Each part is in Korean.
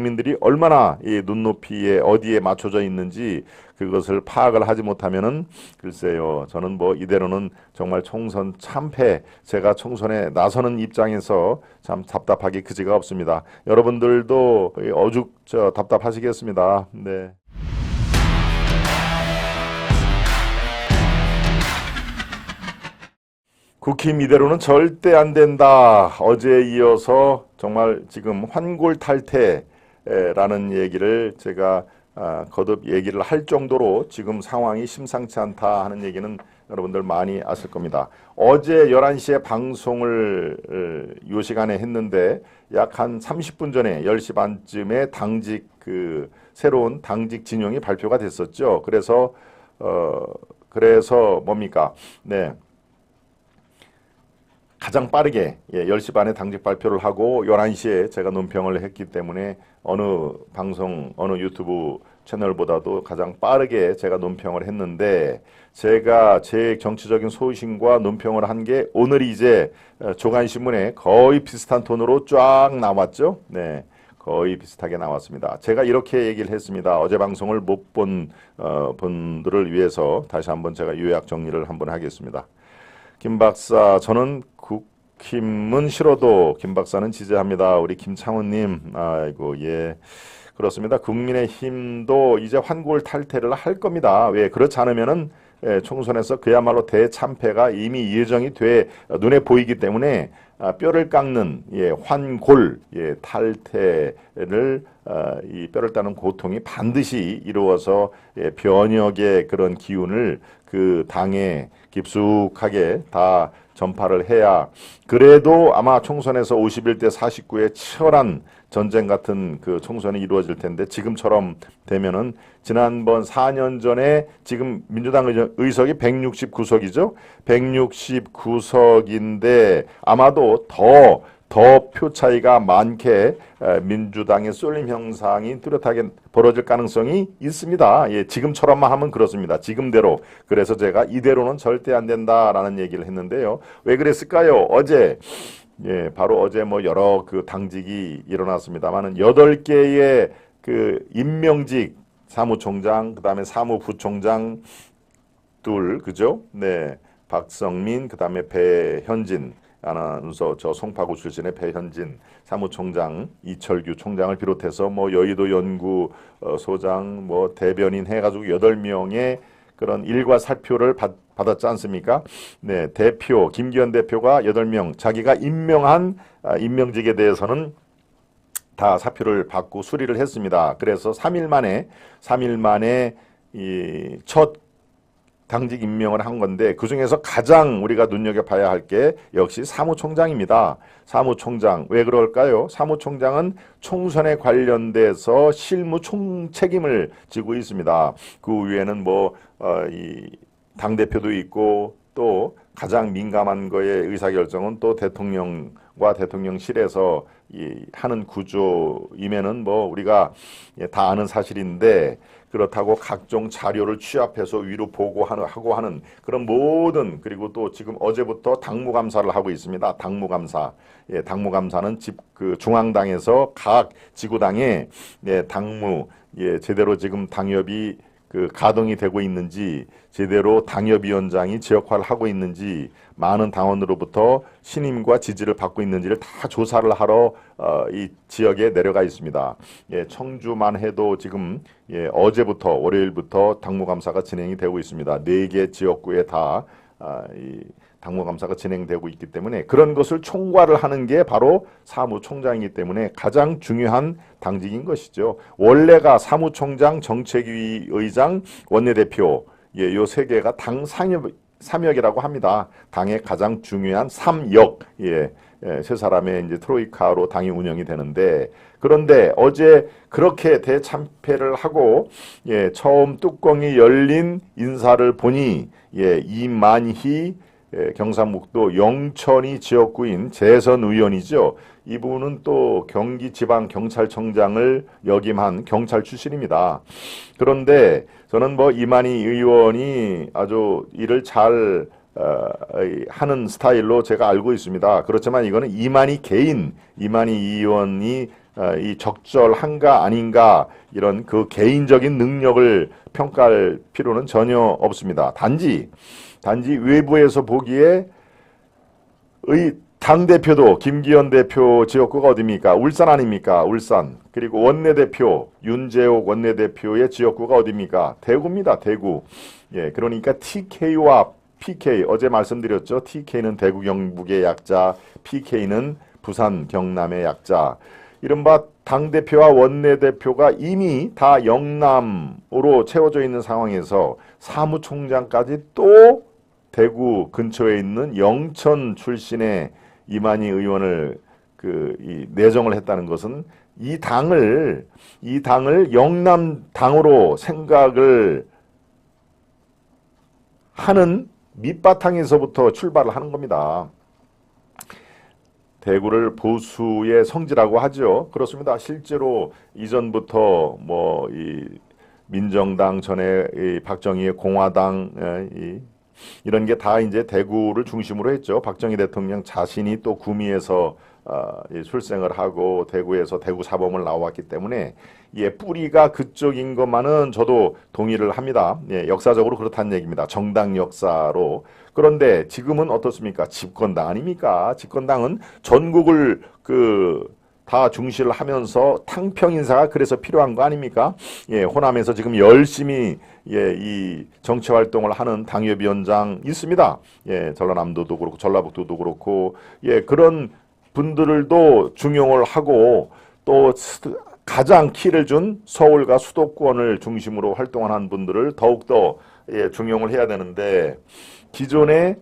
국민들이 얼마나 이 눈높이에 어디에 맞춰져 있는지 그것을 파악을 하지 못하면은 글쎄요, 저는 뭐 이대로는 정말 총선 참패, 제가 총선에 나서는 입장에서 참 답답하기 그지가 없습니다. 여러분들도 어죽 답답하시겠습니다. 네. 국힘 이대로는 절대 안 된다. 어제에 이어서 정말 지금 환골탈태라는 얘기를 제가 거듭 얘기를 할 정도로 지금 상황이 심상치 않다 하는 얘기는 여러분들 많이 아실 겁니다. 어제 11시에 방송을 요 시간에 했는데 약 한 30분 전에 10시 반쯤에 당직 새로운 당직 진영이 발표가 됐었죠. 그래서 뭡니까? 네. 가장 빠르게 10시 반에 당직 발표를 하고 11시에 제가 논평을 했기 때문에 어느 방송, 어느 유튜브 채널보다도 가장 빠르게 제가 논평을 했는데 제가 제 정치적인 소신과 논평을 한 게 오늘이 이제 조간신문에 거의 비슷한 톤으로 쫙 나왔죠. 네. 거의 비슷하게 나왔습니다. 제가 이렇게 얘기를 했습니다. 어제 방송을 못 본 분들을 위해서 다시 한번 제가 요약 정리를 한번 하겠습니다. 김 박사, 저는 국힘은 싫어도 김 박사는 지지합니다. 우리 김창훈님, 아이고, 예. 그렇습니다. 국민의힘도 이제 환골탈태를 할 겁니다. 왜? 그렇지 않으면은 총선에서 그야말로 대참패가 이미 예정이 돼 눈에 보이기 때문에 뼈를 깎는 환골 탈태를 이 뼈를 따는 고통이 반드시 이루어서 변혁의 그런 기운을 그 당에 깊숙하게 다 전파를 해야 그래도 아마 총선에서 51대 49의 치열한 전쟁 같은 그 총선이 이루어질 텐데 지금처럼 되면은 지난번 4년 전에 지금 민주당 의석이 169석이죠. 169석인데 아마도 더 표 차이가 많게 민주당의 쏠림 현상이 뚜렷하게 벌어질 가능성이 있습니다. 예, 지금처럼만 하면 그렇습니다. 지금대로. 그래서 제가 이대로는 절대 안 된다라는 얘기를 했는데요. 왜 그랬을까요? 바로 어제 뭐 여러 그 당직이 일어났습니다만은 8개의 그 임명직 사무총장, 그다음에 사무부총장 그죠? 네. 박성민, 그다음에 배현진 아나운서, 저 송파구 출신의 배현진 사무총장, 이철규 총장을 비롯해서 뭐 여의도 연구소장, 뭐 대변인 해가지고 8명의 그런 일과 사표를 받았지 않습니까? 네, 대표 김기현 대표가 8명 자기가 임명한 임명직에 대해서는 다 사표를 받고 수리를 했습니다. 그래서 3일 만에 이 첫 당직 임명을 한 건데 그중에서 가장 우리가 눈여겨봐야 할 게 역시 사무총장입니다. 사무총장. 왜 그럴까요? 사무총장은 총선에 관련돼서 실무 총책임을 지고 있습니다. 그 위에는 이 당대표도 있고 또 가장 민감한 거의 의사결정은 또 대통령과 대통령실에서 하는 구조임에는 우리가 다 아는 사실인데 그렇다고 각종 자료를 취합해서 위로 보고하고 하는 그런 모든 그리고 또 지금 어제부터 당무감사를 하고 있습니다. 당무감사. 당무감사는 중앙당에서 각 지구당에 당무 제대로 지금 당협이 가동이 되고 있는지 제대로 당협위원장이 제 역할을 하고 있는지 많은 당원으로부터 신임과 지지를 받고 있는지를 다 조사를 하러 이 지역에 내려가 있습니다. 청주만 해도 지금 어제부터 월요일부터 당무감사가 진행이 되고 있습니다. 4개 지역구에 다 이 당무감사가 진행되고 있기 때문에 그런 것을 총괄을 하는 게 바로 사무총장이기 때문에 가장 중요한 당직인 것이죠. 원래가 사무총장, 정책위 의장, 원내대표 요 3개가 당 삼역이라고 합니다. 당의 가장 중요한 3역 세 사람의 이제 트로이카로 당이 운영이 되는데 그런데 어제 그렇게 대참패를 하고 처음 뚜껑이 열린 인사를 보니 이만희 경상북도 영천이 지역구인 재선 의원이죠. 이분은 또 경기지방경찰청장을 역임한 경찰 출신입니다. 그런데 저는 이만희 의원이 아주 일을 잘 하는 스타일로 제가 알고 있습니다. 그렇지만 이거는 이만희 의원이 이 적절한가 아닌가 이런 그 개인적인 능력을 평가할 필요는 전혀 없습니다. 단지 외부에서 보기에 당대표도 김기현 대표 지역구가 어디입니까? 울산 아닙니까? 울산. 그리고 원내대표 윤재옥 원내대표의 지역구가 어디입니까? 대구입니다. 대구. 예, 그러니까 TK와 PK 어제 말씀드렸죠. TK는 대구 경북의 약자, PK는 부산 경남의 약자. 이른바 당대표와 원내대표가 이미 다 영남으로 채워져 있는 상황에서 사무총장까지 또 대구 근처에 있는 영천 출신의 이만희 의원을 내정을 했다는 것은 이 당을 영남 당으로 생각을 하는 밑바탕에서부터 출발을 하는 겁니다. 대구를 보수의 성지라고 하죠. 그렇습니다. 실제로 이전부터 이 민정당 전에 이 박정희의 공화당 이런 게 다 이제 대구를 중심으로 했죠. 박정희 대통령 자신이 또 구미에서 출생을 하고 대구에서 대구 사범을 나왔기 때문에 뿌리가 그쪽인 것만은 저도 동의를 합니다. 역사적으로 그렇다는 얘기입니다. 정당 역사로. 그런데 지금은 어떻습니까? 집권당 아닙니까? 집권당은 전국을 다 중시를 하면서 탕평 인사가 그래서 필요한 거 아닙니까? 호남에서 지금 열심히 이 정치 활동을 하는 당협위원장 있습니다. 전라남도도 그렇고 전라북도도 그렇고 그런 분들도 중용을 하고 또 가장 키를 준 서울과 수도권을 중심으로 활동하는 분들을 더욱더 중용을 해야 되는데 기존의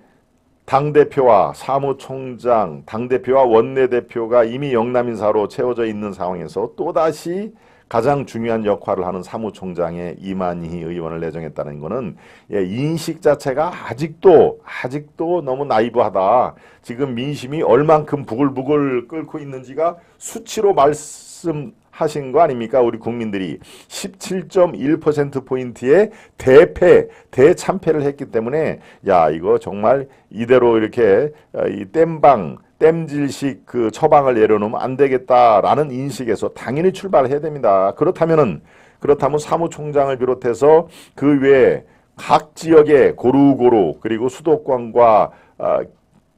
당대표와 사무총장, 당대표와 원내대표가 이미 영남인사로 채워져 있는 상황에서 또다시 가장 중요한 역할을 하는 사무총장에 이만희 의원을 내정했다는 것은 인식 자체가 아직도 너무 나이브하다. 지금 민심이 얼만큼 부글부글 끓고 있는지가 수치로 말씀하신 거 아닙니까? 우리 국민들이 17.1%포인트의 대참패를 했기 때문에 이거 정말 이대로 이렇게 이 땜질식 처방을 내려놓으면 안 되겠다라는 인식에서 당연히 출발을 해야 됩니다. 그렇다면 사무총장을 비롯해서 그 외에 각 지역의 고루고루 그리고 수도권과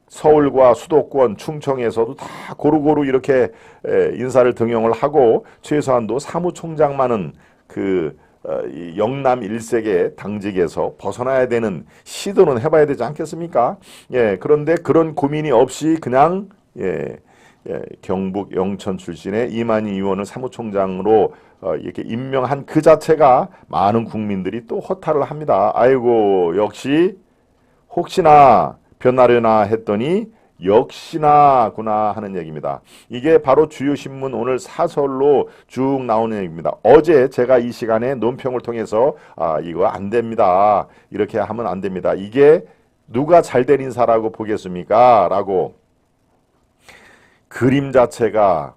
서울과 수도권, 충청에서도 다 고루고루 이렇게 인사를 등용을 하고 최소한도 사무총장만은 이 영남 일색의 당직에서 벗어나야 되는 시도는 해봐야 되지 않겠습니까? 그런데 그런 고민이 없이 그냥 경북 영천 출신의 이만희 의원을 사무총장으로 이렇게 임명한 그 자체가 많은 국민들이 또 허탈을 합니다. 아이고 역시 혹시나 변하려나 했더니 역시나구나 하는 얘기입니다. 이게 바로 주요 신문 오늘 사설로 쭉 나오는 얘기입니다. 어제 제가 이 시간에 논평을 통해서 이거 안 됩니다. 이렇게 하면 안 됩니다. 이게 누가 잘된 인사라고 보겠습니까? 라고 그림 자체가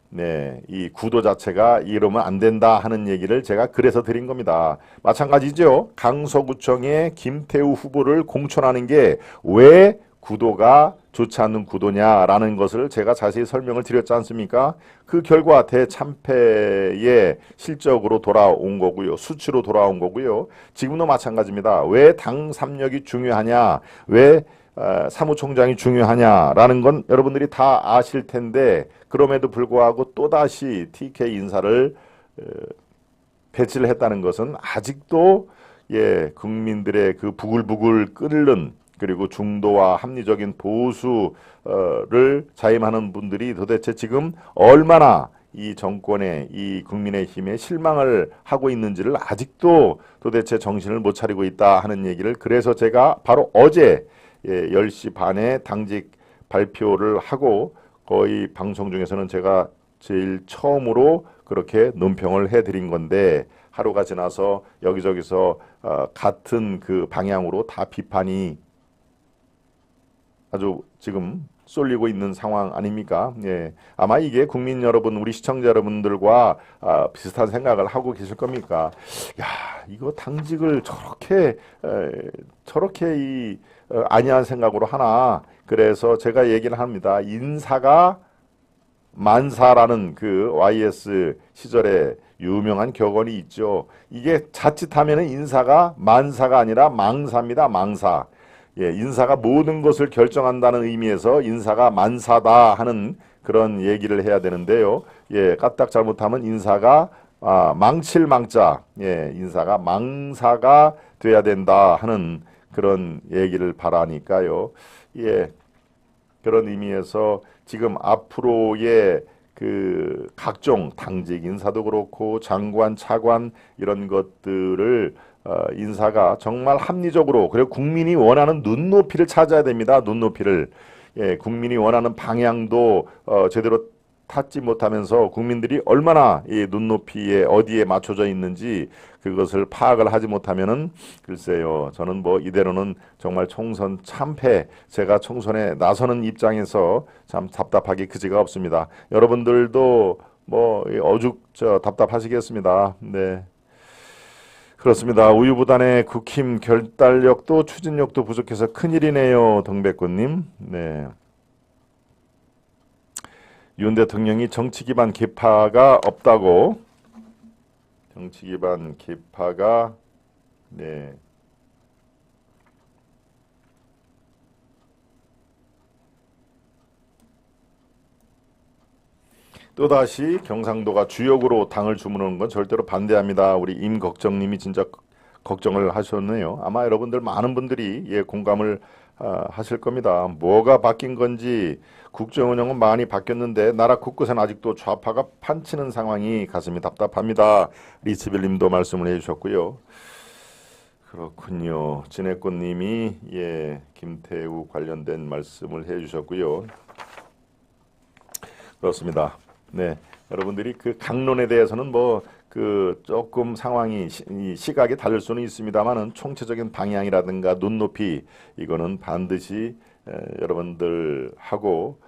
이 구도 자체가 이러면 안 된다 하는 얘기를 제가 그래서 드린 겁니다. 마찬가지죠. 강서구청의 김태우 후보를 공천하는 게 왜 구도가 좋지 않는 구도냐라는 것을 제가 자세히 설명을 드렸지 않습니까? 그 결과 대참패의 실적으로 돌아온 거고요. 수치로 돌아온 거고요. 지금도 마찬가지입니다. 왜 당 삼력이 중요하냐? 왜 사무총장이 중요하냐라는 건 여러분들이 다 아실 텐데 그럼에도 불구하고 또다시 TK 인사를 배치를 했다는 것은 아직도 국민들의 그 부글부글 끓는 그리고 중도와 합리적인 보수를 자임하는 분들이 도대체 지금 얼마나 이 정권에 이 국민의힘에 실망을 하고 있는지를 아직도 도대체 정신을 못 차리고 있다 하는 얘기를 그래서 제가 바로 어제 10시 반에 당직 발표를 하고 거의 방송 중에서는 제가 제일 처음으로 그렇게 논평을 해드린 건데 하루가 지나서 여기저기서 같은 그 방향으로 다 비판이 아주 지금 쏠리고 있는 상황 아닙니까? 아마 이게 국민 여러분, 우리 시청자 여러분들과 비슷한 생각을 하고 계실 겁니까? 이거 당직을 저렇게 이 안이한 생각으로 하나. 그래서 제가 얘기를 합니다. 인사가 만사라는 그 YS 시절에 유명한 격언이 있죠. 이게 자칫하면은 인사가 만사가 아니라 망사입니다. 망사. 예, 인사가 모든 것을 결정한다는 의미에서 인사가 만사다 하는 그런 얘기를 해야 되는데요. 예, 까딱 잘못하면 인사가 망칠 망자, 예, 인사가 망사가 돼야 된다 하는 그런 얘기를 바라니까요. 예, 그런 의미에서 지금 앞으로의 그 각종 당직 인사도 그렇고 장관, 차관 이런 것들을 인사가 정말 합리적으로 그리고 국민이 원하는 눈높이를 찾아야 됩니다. 눈높이를. 예, 국민이 원하는 방향도 제대로 탔지 못하면서 국민들이 얼마나 이 눈높이에 어디에 맞춰져 있는지 그것을 파악을 하지 못하면은 글쎄요, 저는 뭐 이대로는 정말 총선 참패, 제가 총선에 나서는 입장에서 참 답답하기 그지가 없습니다. 여러분들도 뭐 어죽 답답하시겠습니다. 네. 그렇습니다. 우유부단의 국힘 결단력도 추진력도 부족해서 큰일이네요. 동백꽃님. 네. 윤 대통령이 정치 기반 개파가 없다고. 정치 기반 개파가 네. 또다시 경상도가 주역으로 당을 주무르는 건 절대로 반대합니다. 우리 임걱정님이 진짜 걱정을 하셨네요. 아마 여러분들 많은 분들이 예, 공감을 하실 겁니다. 뭐가 바뀐 건지 국정 운영은 많이 바뀌었는데 나라 곳곳엔 아직도 좌파가 판치는 상황이 가슴이 답답합니다. 리치빌님도 말씀을 해주셨고요. 그렇군요. 진해꽃님이 예, 김태우 관련된 말씀을 해주셨고요. 그렇습니다. 네, 여러분들이 그 강론에 대해서는 뭐 그 조금 상황이 시각이 다를 수는 있습니다만은 총체적인 방향이라든가 눈높이 이거는 반드시 여러분들하고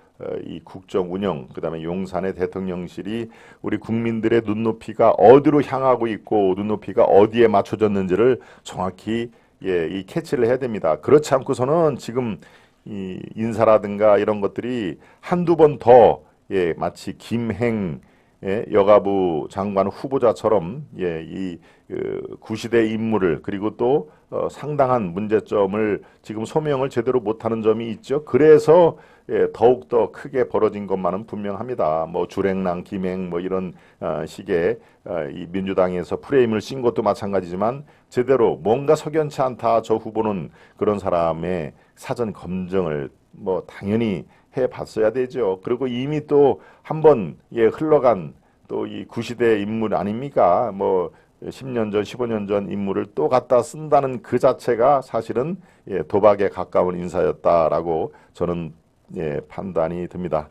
이 국정 운영 그다음에 용산의 대통령실이 우리 국민들의 눈높이가 어디로 향하고 있고 눈높이가 어디에 맞춰졌는지를 정확히 예, 이 캐치를 해야 됩니다. 그렇지 않고서는 지금 이 인사라든가 이런 것들이 한두 번 더 예, 마치 김행 예, 여가부 장관 후보자처럼 예, 이 구시대 인물을 그리고 또 상당한 문제점을 지금 소명을 제대로 못하는 점이 있죠. 그래서 예, 더욱더 크게 벌어진 것만은 분명합니다. 뭐 주랭랑 김행 뭐 이런 식의 이 민주당에서 프레임을 씌운 것도 마찬가지지만 제대로 뭔가 석연치 않다 저 후보는 그런 사람의 사전 검증을 뭐 당연히 해봤어야 되죠. 그리고 이미 또 한 번 예, 흘러간 또 이 구시대 인물 아닙니까? 뭐 10년 전, 15년 전 인물을 또 갖다 쓴다는 그 자체가 사실은 예, 도박에 가까운 인사였다라고 저는 예, 판단이 듭니다.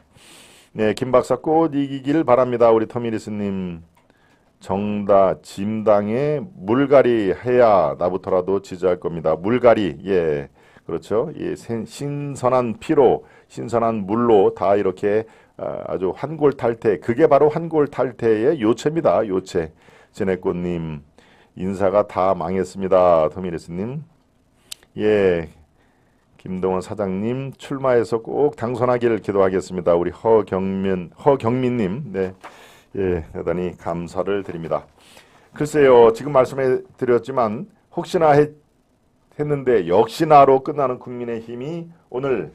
네, 김 박사 꼭 이기길 바랍니다. 우리 터미리스님. 짐당에 물갈이 해야 나부터라도 지지할 겁니다. 물갈이 예. 그렇죠. 예, 신선한 피로, 신선한 물로 다 이렇게 아주 환골탈태, 그게 바로 환골탈태의 요체입니다. 요체. 진해꽃님, 인사가 다 망했습니다. 터미레스님. 예, 김동원 사장님, 출마해서 꼭 당선하기를 기도하겠습니다. 우리 허경민님, 네, 예, 대단히 감사를 드립니다. 글쎄요, 지금 말씀해 드렸지만, 혹시나 했는데 역시나로 끝나는 국민의힘이 오늘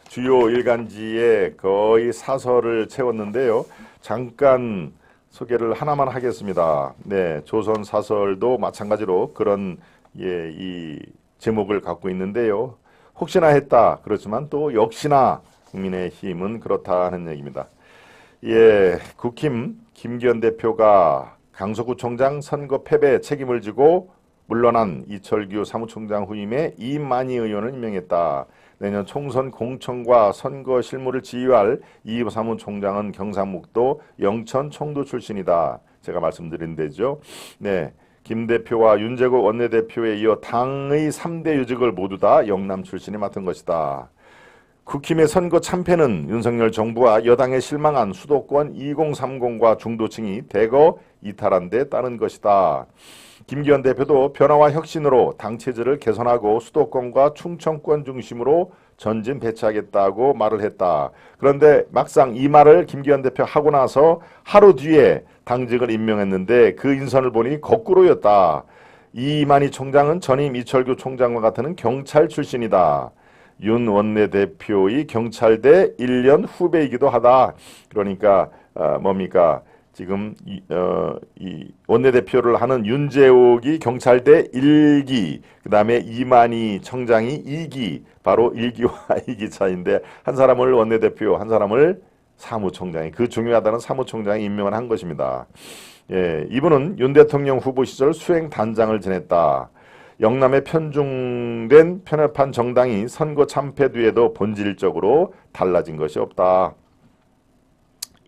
주요 일간지에 거의 사설을 채웠는데요. 잠깐 소개를 하나만 하겠습니다. 네, 조선 사설도 마찬가지로 그런 예, 이 제목을 갖고 있는데요. 혹시나 했다. 그렇지만 또 역시나 국민의힘은 그렇다 하는 얘기입니다. 예, 국힘 김기현 대표가 강서구청장 선거 패배 책임을 지고 물러난 이철규 사무총장 후임에 이만희 의원을 임명했다. 내년 총선 공천과 선거 실무를 지휘할 이 사무총장은 경상북도 영천 청도 출신이다. 제가 말씀드린 데죠. 네, 김 대표와 윤재국 원내대표에 이어 당의 3대 요직을 모두 다 영남 출신이 맡은 것이다. 국힘의 선거 참패는 윤석열 정부와 여당에 실망한 수도권 2030과 중도층이 대거 이탈한 데 따른 것이다. 김기현 대표도 변화와 혁신으로 당 체제를 개선하고 수도권과 충청권 중심으로 전진 배치하겠다고 말을 했다. 그런데 막상 이 말을 김기현 대표 하고 나서 하루 뒤에 당직을 임명했는데 그 인선을 보니 거꾸로였다. 이만희 총장은 전임 이철규 총장과 같은 경찰 출신이다. 윤 원내대표의 경찰대 1년 후배이기도 하다. 그러니까 뭡니까? 지금 이 원내대표를 하는 윤재옥이 경찰대 1기, 그 다음에 이만희 청장이 2기, 바로 1기와 2기 차인데 한 사람을 원내대표, 한 사람을 사무총장이, 그 중요하다는 사무총장이 임명을 한 것입니다. 예, 이분은 윤 대통령 후보 시절 수행단장을 지냈다. 영남에 편중된 편협한 정당이 선거 참패 뒤에도 본질적으로 달라진 것이 없다.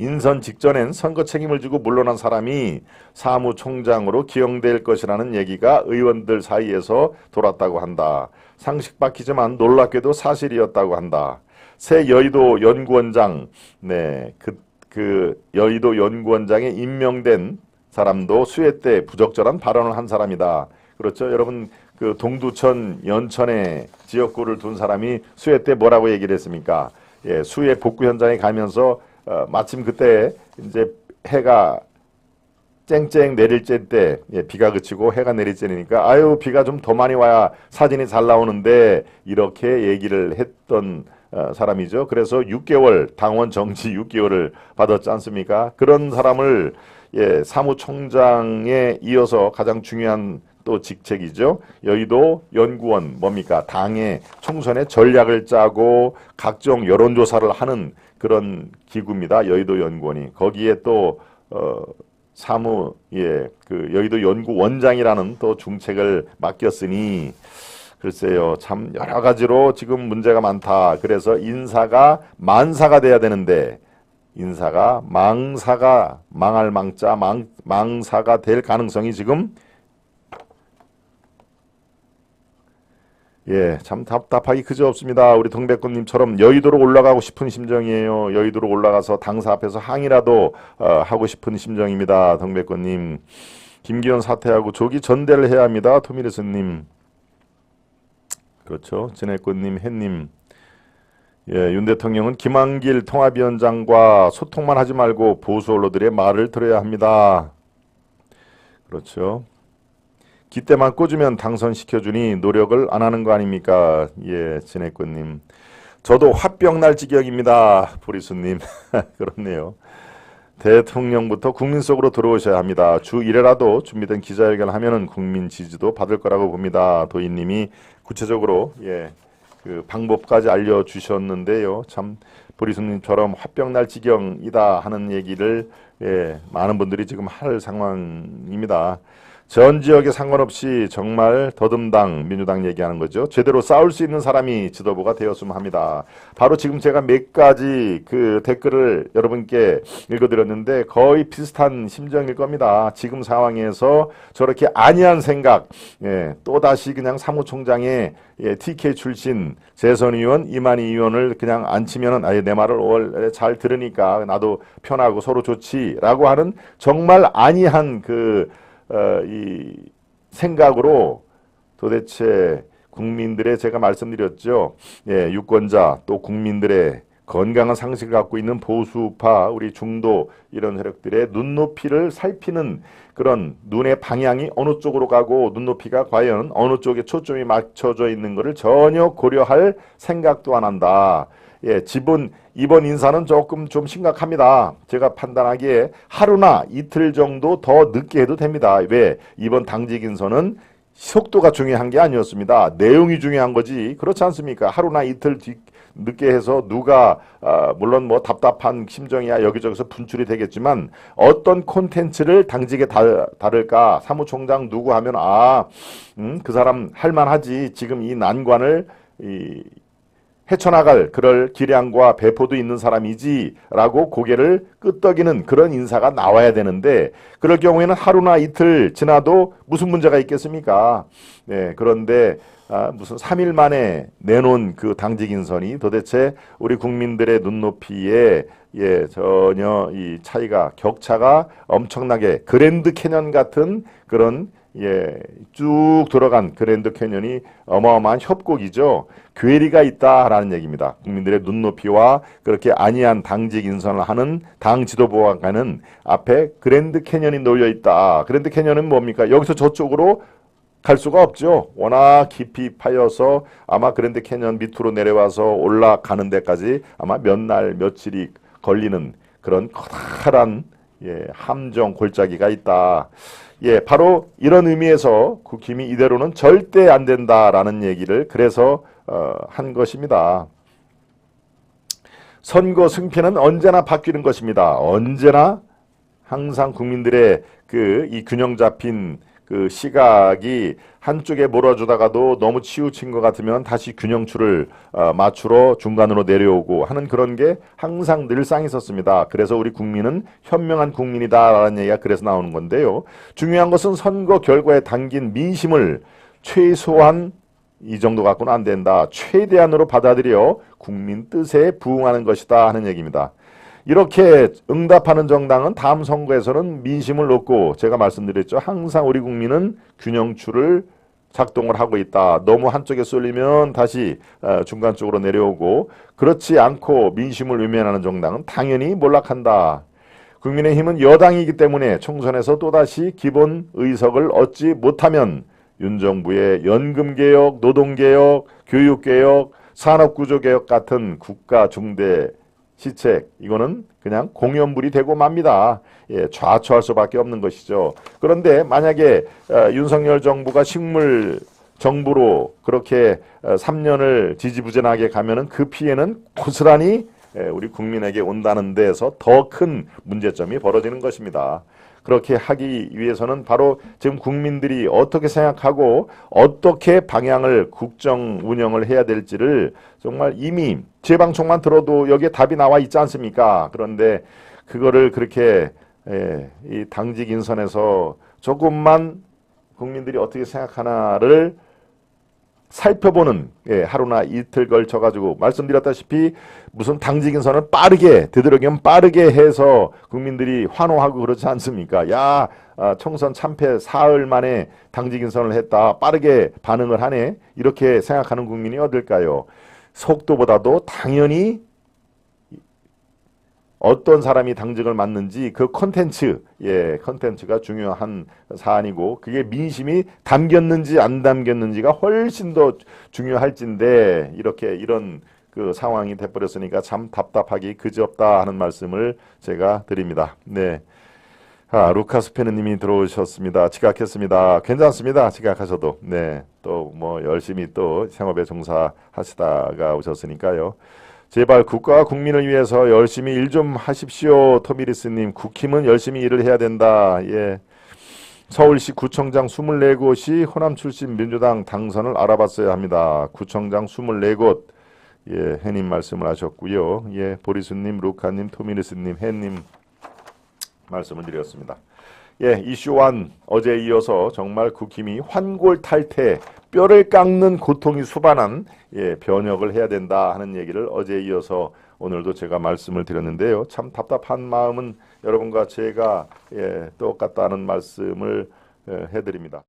인선 직전엔 선거 책임을 지고 물러난 사람이 사무총장으로 기용될 것이라는 얘기가 의원들 사이에서 돌았다고 한다. 상식 박히지만 놀랍게도 사실이었다고 한다. 새 여의도 연구원장, 네, 그 여의도 연구원장에 임명된 사람도 수해 때 부적절한 발언을 한 사람이다. 그렇죠, 여러분. 그 동두천 연천에 지역구를 둔 사람이 수해 때 뭐라고 얘기를 했습니까? 예, 수해 복구 현장에 가면서 마침 그때 이제 해가 쨍쨍 내릴 때, 예, 비가 그치고 해가 내릴 때니까 아유 비가 좀 더 많이 와야 사진이 잘 나오는데 이렇게 얘기를 했던 사람이죠. 그래서 6개월 당원 정지 6개월을 받았지 않습니까? 그런 사람을, 예, 사무총장에 이어서 가장 중요한 또 직책이죠. 여의도 연구원, 뭡니까? 당의 총선의 전략을 짜고 각종 여론조사를 하는 그런 기구입니다. 여의도 연구원이. 거기에 또 예, 그 여의도 연구원장이라는 또 중책을 맡겼으니 글쎄요, 참 여러 가지로 지금 문제가 많다. 그래서 인사가 만사가 돼야 되는데 인사가 망사가, 망할 망자 망사가 될 가능성이 지금, 예, 참 답답하기 그지없습니다. 우리 동백꽃님처럼 여의도로 올라가고 싶은 심정이에요. 여의도로 올라가서 당사 앞에서 항의라도 하고 싶은 심정입니다. 동백꽃님. 김기현 사퇴하고 조기 전대를 해야 합니다. 토미르스님. 그렇죠. 진해꽃님, 햇님. 예, 윤 대통령은 김한길 통합위원장과 소통만 하지 말고 보수 언론들의 말을 들어야 합니다. 그렇죠. 기대만 꽂으면 당선시켜주니 노력을 안 하는 거 아닙니까? 예, 진해꽃님. 저도 화병 날 지경입니다. 보리수님. 그렇네요. 대통령부터 국민 속으로 들어오셔야 합니다. 주 1회라도 준비된 기자회견을 하면은 국민 지지도 받을 거라고 봅니다. 도인님이 구체적으로, 예, 그 방법까지 알려주셨는데요. 참 보리수님처럼 화병 날 지경이다 하는 얘기를, 예, 많은 분들이 지금 할 상황입니다. 전 지역에 상관없이 정말 더듬당 민주당 얘기하는 거죠. 제대로 싸울 수 있는 사람이 지도부가 되었으면 합니다. 바로 지금 제가 몇 가지 그 댓글을 여러분께 읽어드렸는데 거의 비슷한 심정일 겁니다. 지금 상황에서 저렇게 안이한 생각, 예, 또다시 그냥 사무총장의, 예, TK 출신 재선의원 이만희 의원을 그냥 앉히면은 아예 내 말을 잘 들으니까 나도 편하고 서로 좋지라고 하는 정말 안이한 이 생각으로 도대체 국민들의, 제가 말씀드렸죠. 예, 유권자 또 국민들의 건강한 상식을 갖고 있는 보수파 우리 중도 이런 세력들의 눈높이를 살피는 그런 눈의 방향이 어느 쪽으로 가고 눈높이가 과연 어느 쪽에 초점이 맞춰져 있는 것을 전혀 고려할 생각도 안 한다. 예, 이번 인사는 조금 좀 심각합니다. 제가 판단하기에 하루나 이틀 정도 더 늦게 해도 됩니다. 왜? 이번 당직 인선은 속도가 중요한 게 아니었습니다. 내용이 중요한 거지. 그렇지 않습니까? 하루나 이틀 늦게 해서 누가 물론 뭐 답답한 심정이야 여기저기서 분출이 되겠지만 어떤 콘텐츠를 당직에 다룰까? 사무총장 누구 하면 그 사람 할만하지. 지금 이 난관을 헤쳐나갈 그럴 기량과 배포도 있는 사람이지 라고 고개를 끄덕이는 그런 인사가 나와야 되는데 그럴 경우에는 하루나 이틀 지나도 무슨 문제가 있겠습니까? 네, 그런데 무슨 3일 만에 내놓은 그 당직 인선이 도대체 우리 국민들의 눈높이에, 예, 전혀 이 차이가 격차가 엄청나게 그랜드 캐년 같은 그런, 쭉 들어간 그랜드 캐년이 어마어마한 협곡이죠. 괴리가 있다라는 얘기입니다. 국민들의 눈높이와 그렇게 안이한 당직 인선을 하는 당 지도부와는 앞에 그랜드 캐년이 놓여 있다. 그랜드 캐년은 뭡니까? 여기서 저쪽으로 갈 수가 없죠. 워낙 깊이 파여서 아마 그랜드 캐년 밑으로 내려와서 올라가는 데까지 아마 몇 날 며칠이 걸리는 그런 커다란 함정 골짜기가 있다. 바로 이런 의미에서 국힘이 이대로는 절대 안 된다라는 얘기를 그래서 한 것입니다. 선거 승패는 언제나 바뀌는 것입니다. 언제나 항상 국민들의 이 균형 잡힌 그 시각이 한쪽에 몰아주다가도 너무 치우친 것 같으면 다시 균형추를 맞추러 중간으로 내려오고 하는 그런 게 항상 늘상 있었습니다. 그래서 우리 국민은 현명한 국민이다라는 얘기가 그래서 나오는 건데요. 중요한 것은 선거 결과에 담긴 민심을 최소한 이 정도 갖고는 안 된다. 최대한으로 받아들여 국민 뜻에 부응하는 것이다 하는 얘기입니다. 이렇게 응답하는 정당은 다음 선거에서는 민심을 얻고 제가 말씀드렸죠. 항상 우리 국민은 균형추를 작동을 하고 있다. 너무 한쪽에 쏠리면 다시 중간 쪽으로 내려오고 그렇지 않고 민심을 외면하는 정당은 당연히 몰락한다. 국민의힘은 여당이기 때문에 총선에서 또다시 기본 의석을 얻지 못하면 윤 정부의 연금개혁, 노동개혁, 교육개혁, 산업구조개혁 같은 국가 중대 시책 이거는 그냥 공연불이 되고 맙니다. 좌초할 수밖에 없는 것이죠. 그런데 만약에 윤석열 정부가 식물 정부로 그렇게 3년을 지지부진하게 가면은 그 피해는 고스란히 우리 국민에게 온다는 데에서 더 큰 문제점이 벌어지는 것입니다. 그렇게 하기 위해서는 바로 지금 국민들이 어떻게 생각하고 어떻게 방향을 국정 운영을 해야 될지를 정말 이미 제 방송만 들어도 여기에 답이 나와 있지 않습니까? 그런데 그거를 그렇게 이 당직 인선에서 조금만 국민들이 어떻게 생각하나를 살펴보는 하루나 이틀 걸쳐가지고 말씀드렸다시피 무슨 당직 인선을 빠르게 되도록이면 빠르게 해서 국민들이 환호하고 그렇지 않습니까? 야 총선 참패 사흘 만에 당직 인선을 했다. 빠르게 반응을 하네. 이렇게 생각하는 국민이 어딜까요? 속도보다도 당연히 어떤 사람이 당직을 맡는지 그 컨텐츠가 중요한 사안이고 그게 민심이 담겼는지 안 담겼는지가 훨씬 더 중요할진데 이런 그 상황이 돼버렸으니까 참 답답하기 그지없다 하는 말씀을 제가 드립니다. 네. 루카스 페느님이 들어오셨습니다. 지각했습니다. 괜찮습니다. 지각하셔도. 네. 또 뭐 열심히 또 생업에 종사하시다가 오셨으니까요. 제발 국가와 국민을 위해서 열심히 일 좀 하십시오. 토미리스님. 국힘은 열심히 일을 해야 된다. 서울시 구청장 24곳이 호남 출신 민주당 당선을 알아봤어야 합니다. 구청장 24곳. 해님 말씀을 하셨고요. 보리수님, 루카님, 토미리스님, 해님 말씀을 드렸습니다. 이슈 1 어제에 이어서 정말 국힘이 환골탈태 뼈를 깎는 고통이 수반한 변혁을 해야 된다 하는 얘기를 어제에 이어서 오늘도 제가 말씀을 드렸는데요. 참 답답한 마음은 여러분과 제가 똑같다는 말씀을 해드립니다.